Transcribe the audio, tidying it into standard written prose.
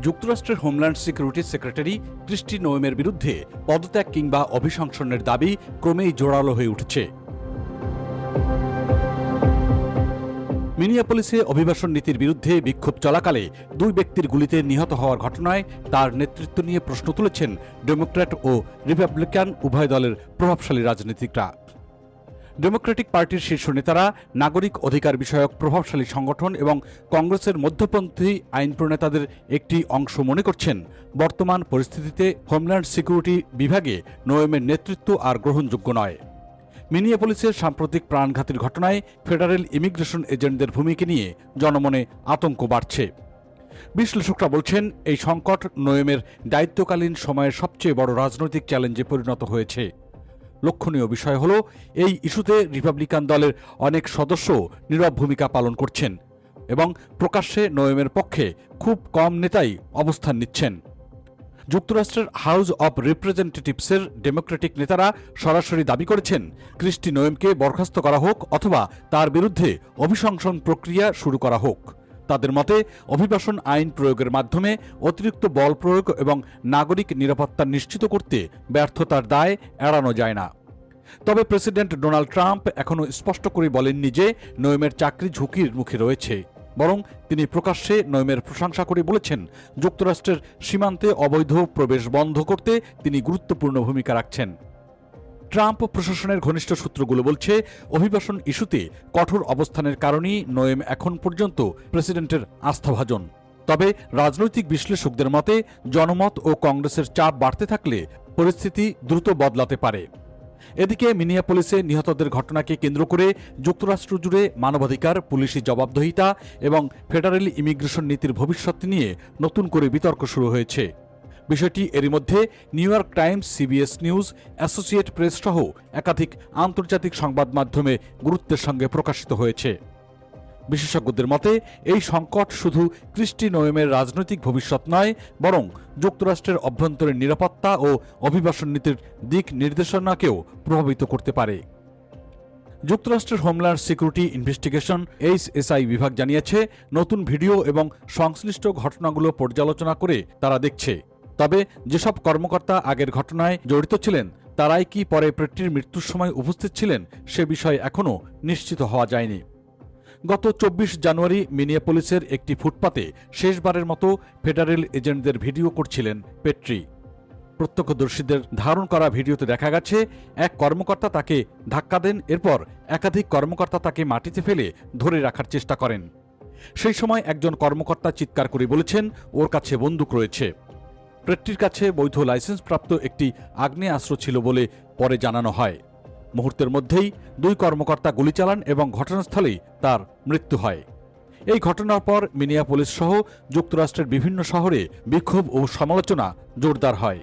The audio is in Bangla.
যুক্তরাষ্ট্রের হোমল্যান্ড সিকিউরিটি সেক্রেটারি ক্রিস্টি নোয়েমের বিরুদ্ধে পদত্যাগ কিংবা অভিশংসনের দাবি ক্রমেই জোরালো হয়ে উঠছে। মিনিয়াপলিসে অভিবাসন নীতির বিরুদ্ধে বিক্ষোভ চলাকালে দুই ব্যক্তির গুলিতে নিহত হওয়ার ঘটনায় তার নেতৃত্ব নিয়ে প্রশ্ন তুলেছেন ডেমোক্র্যাট ও রিপাবলিকান উভয় দলের প্রভাবশালী রাজনীতিকরা। ডেমোক্রেটিক পার্টির শীর্ষ নেতারা নাগরিক অধিকার বিষয়ক প্রভাবশালী সংগঠন এবং কংগ্রেসের মধ্যপন্থী আইন প্রণেতাদের একটি অংশ মনে করছেন বর্তমান পরিস্থিতিতে হোমল্যান্ড সিকিউরিটি বিভাগে নোয়েমের নেতৃত্ব আর গ্রহণযোগ্য নয়। মিনিয়াপলিসের সাম্প্রতিক প্রাণঘাতীর ঘটনায় ফেডারেল ইমিগ্রেশন এজেন্টদের ভূমিকা নিয়ে জনমনে আতঙ্ক বাড়ছে। বিশ্লেষকরা বলছেন এই সংকট নোয়েমের দায়িত্বকালীন সময়ের সবচেয়ে বড় রাজনৈতিক চ্যালেঞ্জে পরিণত হয়েছে। লক্ষণীয় বিষয় হল এই ইস্যুতে রিপাবলিকান দলের অনেক সদস্য নীরব ভূমিকা পালন করছেন এবং প্রকাশ্যে নোয়েমের পক্ষে খুব কম নেতাই অবস্থান নিচ্ছেন। যুক্তরাষ্ট্রের হাউস অব রিপ্রেজেন্টেটিভসের ডেমোক্রেটিক নেতারা সরাসরি দাবি করেছেন ক্রিস্টি নোয়েমকে বরখাস্ত করা হোক অথবা তার বিরুদ্ধে অভিশংসন প্রক্রিয়া শুরু করা হোক। তাদের মতে অভিবাসন আইন প্রয়োগের মাধ্যমে অতিরিক্ত বল প্রয়োগ এবং নাগরিক নিরাপত্তা নিশ্চিত করতে ব্যর্থতার দায় এড়ানো যায় না। তবে প্রেসিডেন্ট ডোনাল্ড ট্রাম্প এখনও স্পষ্ট করে বলেননি যে নোয়েমের চাকরি ঝুঁকির মুখে রয়েছে, বরং তিনি প্রকাশ্যে নোয়েমের প্রশংসা করে বলেছেন যুক্তরাষ্ট্রের সীমান্তে অবৈধ প্রবেশ বন্ধ করতে তিনি গুরুত্বপূর্ণ ভূমিকা রাখছেন। ট্রাম্প প্রশাসনের ঘনিষ্ঠ সূত্রগুলো বলছে অভিবাসন ইস্যুতে কঠোর অবস্থানের কারণেই নোয়েম এখন পর্যন্ত প্রেসিডেন্টের আস্থাভাজন। তবে রাজনৈতিক বিশ্লেষকদের মতে জনমত ও কংগ্রেসের চাপ বাড়তে থাকলে পরিস্থিতি দ্রুত বদলাতে পারে। এদিকে মিনিয়াপলিসে নিহতদের ঘটনাকে কেন্দ্র করে যুক্তরাষ্ট্র জুড়ে মানবাধিকার, পুলিশি জবাবদিহিতা এবং ফেডারেল ইমিগ্রেশন নীতির ভবিষ্যৎ নিয়ে নতুন করে বিতর্ক শুরু হয়েছে। বিষয়টি এরই মধ্যে new York Times, CBS news, associate press সহ একাধিক আন্তর্জাতিক সংবাদ মাধ্যমে গুরুত্বের সঙ্গে প্রকাশিত হয়েছে। বিশেষজ্ঞদের মতে এই সংকট শুধু ক্রিস্টি নোয়েমের রাজনৈতিক ভবিষ্যৎ নয়, বরং যুক্তরাষ্ট্রের অভ্যন্তরীণ নিরাপত্তা ও অভিবাসন নীতির দিক নির্দেশনাকেও প্রভাবিত করতে পারে। যুক্তরাষ্ট্রের হোমল্যান্ড সিকিউরিটি ইনভেস্টিগেশন HSI বিভাগ জানিয়েছে নতুন ভিডিও এবং সংশ্লিষ্ট ঘটনাগুলো পর্যালোচনা করে তারা দেখছে। তবে যেসব কর্মকর্তা আগের ঘটনায় জড়িত ছিলেন তারাই কি পরে প্রেট্টির মৃত্যুর সময় উপস্থিত ছিলেন সে বিষয়ে এখনও নিশ্চিত হওয়া যায়নি। গত 24 জানুয়ারি মিনিয়াপলিসের একটি ফুটপাতে শেষবারের মতো ফেডারেল এজেন্টদের ভিডিও করছিলেন পেট্রি। প্রত্যক্ষদর্শীদের ধারণ করা ভিডিওতে দেখা গেছে এক কর্মকর্তা তাকে ধাক্কা দেন, এরপর একাধিক কর্মকর্তা তাকে মাটিতে ফেলে ধরে রাখার চেষ্টা করেন। সেই সময় একজন কর্মকর্তা চিৎকার করে বলেছেন ওর কাছে বন্দুক রয়েছে। পেট্রির কাছে বৈধ লাইসেন্সপ্রাপ্ত একটি আগ্নেয়াস্ত্র ছিল বলে পরে জানানো হয়। মুহূর্তের মধ্যেই দুই কর্মকর্তা গুলি চালান এবং ঘটনাস্থলেই তার মৃত্যু হয়। এই ঘটনার পর মিনিয়াপলিস সহ যুক্তরাষ্ট্রের বিভিন্ন শহরে বিক্ষোভ ও সমালোচনা জোরদার হয়।